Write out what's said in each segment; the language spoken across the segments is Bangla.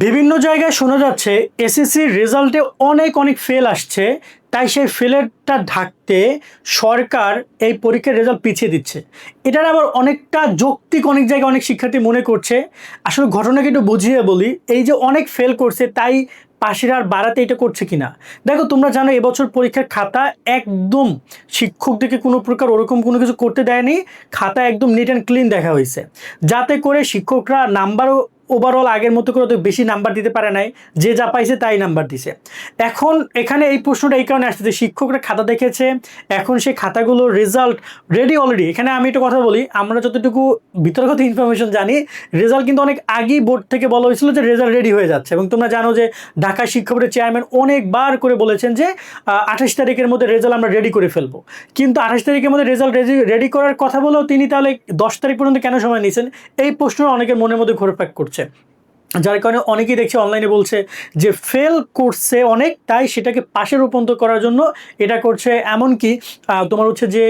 বিভিন্ন জায়গায় শোনা যাচ্ছে এসএসসির রেজাল্টে অনেক ফেল আসছে, তাই সেই ফেলেরটা ঢাকতে সরকার এই পরীক্ষার রেজাল্ট পিছিয়ে দিচ্ছে। এটার আবার অনেকটা যৌক্তিক অনেক জায়গায় অনেক শিক্ষার্থী মনে করছে। আসলে ঘটনাকে একটু বুঝিয়ে বলি, এই যে অনেক ফেল করছে তাই পাশের আর বাড়াতে এটা করছে কিনা। দেখো, তোমরা জানো এবছর পরীক্ষার খাতা একদম শিক্ষকদেরকে কোনো প্রকার ওরকম কোনো কিছু করতে দেয়নি। খাতা একদম নিট অ্যান্ড ক্লিন দেখা হয়েছে, যাতে করে শিক্ষকরা নাম্বারও ওভারঅল আগের মতো করে তো বেশি নাম্বার দিতে পারে নাই, যে যা পাইছে তাই নাম্বার দিছে। এখন এখানে এই প্রশ্নটা এই কারণে আসছে যে শিক্ষকরা খাতা দেখেছে, এখন সেই খাতাগুলোর রেজাল্ট রেডি অলরেডি। এখানে আমি একটা কথা বলি, আমরা যতটুকু বিতর্কিত ইনফরমেশন জানি, রেজাল্ট কিন্তু অনেক আগেই বোর্ড থেকে বলা হয়েছিল যে রেজাল্ট রেডি হয়ে যাচ্ছে। এবং তোমরা জানো যে ঢাকা শিক্ষা বোর্ডের চেয়ারম্যান অনেকবার করে বলেছেন যে 28 তারিখের মধ্যে রেজাল্ট আমরা রেডি করে ফেলবো। কিন্তু 28 তারিখের মধ্যে রেজাল্ট রেডি করার কথা বলেও তিনি তাহলে 10 তারিখ পর্যন্ত কেন সময় নিয়েছেন, এই প্রশ্ন অনেকের মনের মধ্যে ঘুরপাক করছে। যার কারণে অনেকেই দেখছি অনলাইনে বলছে যে ফেল করছে অনেক, তাই সেটাকে পাশে রূপান্তর করার জন্য এটা করছে। এমনকি তোমার হচ্ছে যে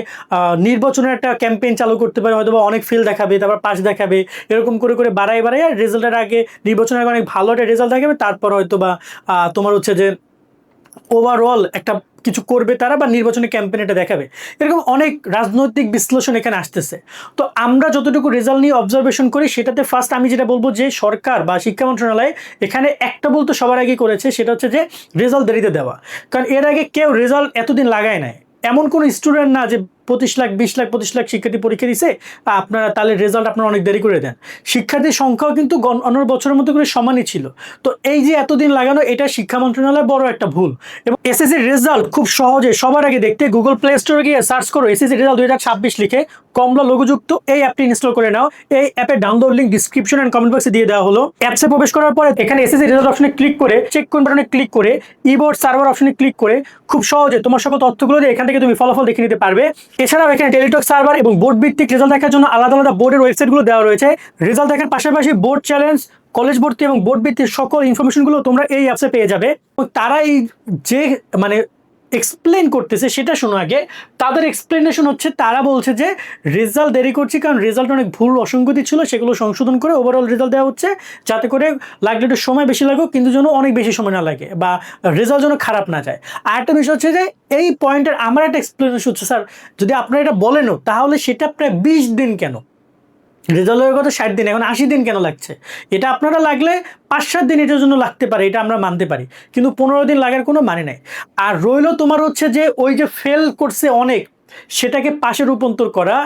নির্বাচনের একটা ক্যাম্পেইন চালু করতে পারে, হয়তো বা অনেক ফেল দেখাবে, তারপর পাশ দেখাবে, এরকম করে করে বাড়ায় আর রেজাল্টের আগে, নির্বাচনের আগে অনেক ভালো একটা রেজাল্ট দেখাবে, তারপর হয়তো বা তোমার হচ্ছে যে ওভারঅল একটা কিছু করবে তারা, বা নির্বাচনী ক্যাম্পেইন এটা দেখাবে। এরকম অনেক রাজনৈতিক বিশ্লেষণ এখানে আসতেছে। তো আমরা যতটুকু রেজাল্ট নিয়ে অবজারভেশন করি, সেটাতে ফার্স্ট আমি যেটা বলবো যে সরকার বা শিক্ষা মন্ত্রণালয় এখানে একটা বলতে সবার আগে করেছে, সেটা হচ্ছে যে রেজাল্ট দেরিতে দেওয়া। কারণ এর আগে কেউ রেজাল্ট এতদিন লাগায় নাই। এমন কোন স্টুডেন্ট না যে 25 লাখ 20 লাখ 25 লাখ শিক্ষার্থী পরীক্ষা দিছে, আপনারা তাহলে রেজাল্ট আপনারা অনেক দেরি করে দেন। শিক্ষার্থীর সংখ্যাও কিন্তু অন্য বছরের মতো করে সমানই ছিল। তো এই যে এতদিন লাগানো, এটা শিক্ষা মন্ত্রণালয়ের বড় একটা ভুল। এবং এসএসসির রেজাল্ট খুব সহজে সবার আগে দেখতে গুগল প্লে স্টোরে গিয়ে সার্চ করো এসএসসি রেজাল্ট 2026 লিখে কমলা লোগোযুক্ত এই অ্যাপটি ইনস্টল করে নাও। এই অ্যাপের download link description and comment বক্সে দিয়ে দেওয়া হলো। অ্যাপসে প্রবেশ করার পরে এখানে এসএসসি রেজাল্ট অপশনে ক্লিক করে চেক কোন বাটনে ক্লিক করে ইবোর্ড সার্ভার অপশনে ক্লিক করে খুব সহজে তোমার সকল তথ্যগুলো দিয়ে এখান থেকে তুমি ফলাফল দেখে নিতে পারবে। এছাড়াও এখানে টেলিটক সার্ভার এবং বোর্ড ভিত্তিক রেজাল্ট দেখার জন্য আলাদা আলাদা বোর্ডের ওয়েবসাইটগুলো দেওয়া রয়েছে। রেজাল্ট দেখার পাশাপাশি বোর্ড চ্যালেঞ্জ, কলেজ ভর্তি এবং বোর্ড ভিত্তিক সকল ইনফরমেশনগুলো তোমরা এই অ্যাপসে পেয়ে যাবে। এবং তারা এই যে মানে এক্সপ্লেন করতেছে সেটা শোনো আগে। তাদের এক্সপ্লেনেশন হচ্ছে, তারা বলছে যে রেজাল্ট দেরি করছি কারণ রেজাল্ট অনেক ভুল অসঙ্গতি ছিল, সেগুলো সংশোধন করে ওভারঅল রেজাল্ট দেওয়া হচ্ছে, যাতে করে লাগলে একটু সময় বেশি লাগুক কিন্তু যেন অনেক বেশি সময় না লাগে, বা রেজাল্ট যেন খারাপ না যায়। আর একটা বিষয় হচ্ছে যে এই পয়েন্টের আমার একটা এক্সপ্লেনেশন হচ্ছে, স্যার যদি আপনারা এটা বলেনও তাহলে সেটা প্রায় 20 দিন কেন, রেজাল্টের কথা 60 দিন, এখন 80 দিন কেন লাগছে? এটা আপনারা লাগলে 5-7 দিন এটার জন্য লাগতে পারে, এটা আমরা মানতে পারি, কিন্তু 15 দিন লাগার কোনো মানে নাই। আর রইলো তোমার হচ্ছে যে ওই যে ফেল করছে অনেক, সেটাকে পাশে রূপান্তর করা।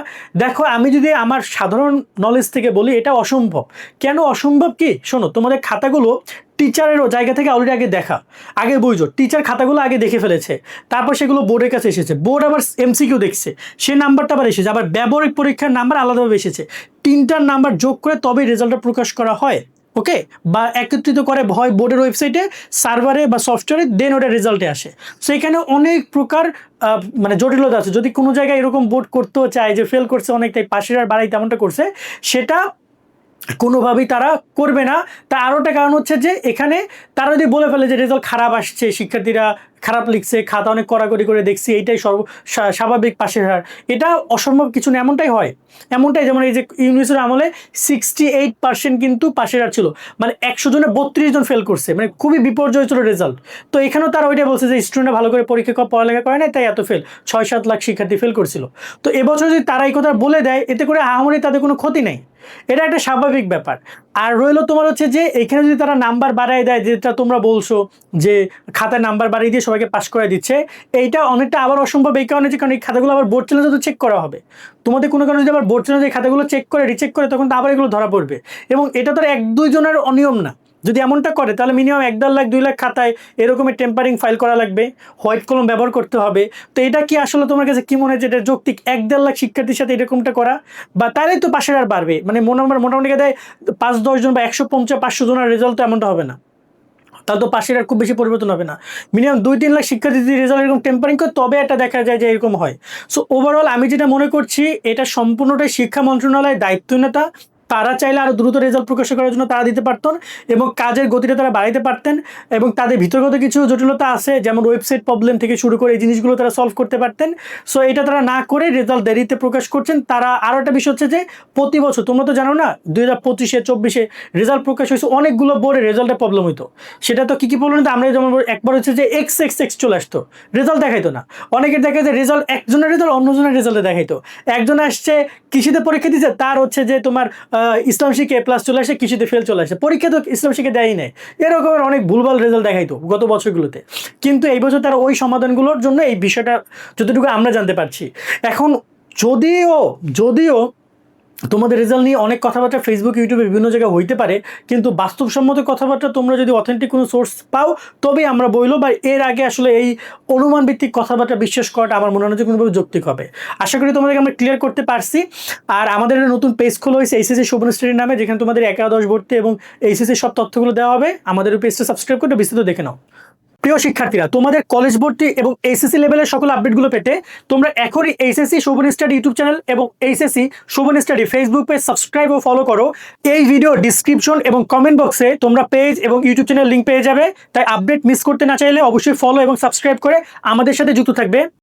দেখো, আমি যদি আমার সাধারণ নলেজ থেকে বলি, এটা অসম্ভব। কেন অসম্ভব? কি শোনো, তোমাদের খাতাগুলো টিচারেরও জায়গা থেকে অলরেডি আগে দেখা, আগে বুঝো টিচার খাতাগুলো আগে দেখে ফেলেছে, তারপর সেগুলো বোর্ডের কাছে এসেছে, বোর্ড আবার এমসিকিউ দেখছে, সে নাম্বারটা আবার এসেছে, আবার ব্যবহারিক পরীক্ষার নাম্বার আলাদাভাবে এসেছে। তিনটার নাম্বার যোগ করে তবেই রেজাল্টটা প্রকাশ করা হয়, ওকে, বা একত্রিত করে হয় বোর্ডের ওয়েবসাইটে, সার্ভারে বা সফটওয়্যারে, দেন ওটা রেজাল্টে আসে। সো এখানে অনেক প্রকার মানে জটিলতা আছে। যদি কোনো জায়গায় এরকম বোর্ড করতেও চায় যে ফেল করছে অনেক তাই পাশের আর বাড়াই তেমনটা করছে, সেটা কোনোভাবেই তারা করবে না। তার আরও একটা কারণ হচ্ছে যে এখানে তারা যদি বলে ফেলে যে রেজাল্ট খারাপ আসছে, শিক্ষার্থীরা খারাপ লিখছে, খাতা অনেক কড়াকড়ি করে দেখছি, এইটাই স্বাভাবিক পাশের হার, এটা অসম্ভব কিছু না, এমনটাই হয়। এমনটাই যেমন এই যে ইউনিভার্সিটির আমলে 68% কিন্তু পাশের হার ছিল, মানে 100 জনে 32 জন ফেল করছে, মানে খুবই বিপর্যয় ছিল রেজাল্ট। তো এখানেও তারা ওইটাই বলছে যে স্টুডেন্টরা ভালো করে পড়ালেখা করে না, তাই এত ফেল, 6-7 লাখ শিক্ষার্থী ফেল করছিল। তো এবছর যদি তারা এই কথা বলে দেয়, এতে করে আহামরি তাদের কোনো ক্ষতি নেই, এটা একটা স্বাভাবিক ব্যাপার। আর রইলো তোমার হচ্ছে যে এখানে যদি তারা নাম্বার বাড়ায় দেয়, যেটা তোমরা বলছো যে খাতায় নাম্বার বাড়িয়ে দিয়ে সবাইকে পাস করে দিচ্ছে, এইটা অনেকটা আবার অসম্ভব এই কারণে যে কারণ এই খাতাগুলো আবার বোর্ড চ্যালেঞ্জে তো চেক করা হবে। তোমাদের কোনো কারণে যদি আবার বোর্ড চ্যালেঞ্জে এই খাতাগুলো চেক করে রিচেক করে, তখন তো আবার এগুলো ধরা পড়বে। এবং এটা তো 1-2 জনের অনিয়ম না। যদি এমনটা করে তাহলে মিনিমাম 1-1.5 লাখ 2 লাখ খাতায় এরকমের টেম্পারিং ফাইল করা লাগবে, হোয়াইট কলম ব্যবহার করতে হবে। তো এটা কি আসলে তোমার কাছে কি মনে হয় যে এটা যৌক্তিক 1-1.5 লাখ শিক্ষার্থীর সাথে এরকমটা করা? বা তাহলেই তো পাশের আর বাড়বে, মানে মোটামুটি দেয় 5-10 জন বা 150-500 জনের রেজাল্ট তো এমনটা হবে না, তাহলে তো পাশের আর খুব বেশি পরিবর্তন হবে না। মিনিমাম 2-3 লাখ শিক্ষার্থী যদি রেজাল্ট এরকম টেম্পারিং করে, তবে এটা দেখা যায় যে এরকম হয়। সো ওভারঅল আমি যেটা মনে করছি, এটা সম্পূর্ণটাই শিক্ষা মন্ত্রণালয়ের দায়িত্বহীনতা। তারা চাইলে আরও দ্রুত রেজাল্ট প্রকাশ করার জন্য তারা দিতে পারতেন এবং কাজের গতিটা তারা বাড়াইতে পারতেন এবং তাদের ভিতরগত কিছু জটিলতা আছে যেমন ওয়েবসাইট প্রবলেম থেকে শুরু করে এই জিনিসগুলো তারা সলভ করতে পারতেন। সো এটা তারা না করে রেজাল্ট দেরিতে প্রকাশ করছেন। তারা আরও একটা বিষয় হচ্ছে যে প্রতি বছর তোমরা তো জানো না 2025-24 রেজাল্ট প্রকাশ হয়েছে, অনেকগুলো বোর্ডে রেজাল্টের প্রবলেম হইতো। সেটা তো কী প্রবলেম হতো, আমরা যেমন একবার হচ্ছে যে এক্স চলে আসতো, রেজাল্ট দেখাইতো না। অনেকের দেখা যায় রেজাল্ট একজনের রেজাল্ট অন্যজনের রেজাল্টে দেখাইতো। একজন আসছে কৃষিতে পরীক্ষা দিচ্ছে, তার হচ্ছে যে তোমার ইসলাম শিখে প্লাস চলে আসে, কৃষিতে ফেল চলে আসে, পরীক্ষা তো ইসলাম শিখে দেয়ই নাই। এরকমের অনেক ভুলভাল রেজাল্ট দেখাইতো গত বছরগুলোতে। কিন্তু এই বছর তারা ওই সমাধানগুলোর জন্য এই বিষয়টা যতটুকু আমরা জানতে পারছি। এখন যদিও তোমাদের রেজাল্ট নিয়ে অনেক কথাবার্তা ফেসবুক ইউটিউবে বিভিন্ন জায়গায় হইতে পারে, কিন্তু বাস্তবসম্মত কথাবার্তা তোমরা যদি অথেন্টিক কোনো সোর্স পাও তবেই আমরা বইলো, বা এর আগে আসলে এই অনুমান ভিত্তিক কথাবার্তা বিশ্বাস করাটা আমার মনে হয় যে কোনোভাবে যৌক্তিক হবে। আশা করি তোমাদেরকে আমরা ক্লিয়ার করতে পারছি। আর আমাদের নতুন পেজ খোলা হয়েছে এইচএসসি শোভন স্টাডি নামে, যেখানে তোমাদের একাদশ ভর্তি এবং এইচএসসি সব তথ্যগুলো দেওয়া হবে। আমাদের পেজটা সাবস্ক্রাইব করে বিস্তারিত দেখে নাও। প্রিয় শিক্ষার্থীরা, তোমাদের কলেজ ভর্তি এবং এইচএসসি লেভেলের সকল আপডেটগুলো পেতে তোমরা এখনই HSC Shovan study YouTube channel এবং HSC Shovan study Facebook page subscribe ও ফলো করো। এই ভিডিও ডিসক্রিপশন এবং কমেন্ট বক্সে তোমরা পেজ এবং ইউটিউব চ্যানেল লিঙ্ক পেয়ে যাবে। তাই আপডেট মিস করতে না চাইলে অবশ্যই ফলো এবং সাবস্ক্রাইব করে আমাদের সাথে যুক্ত থাকবে।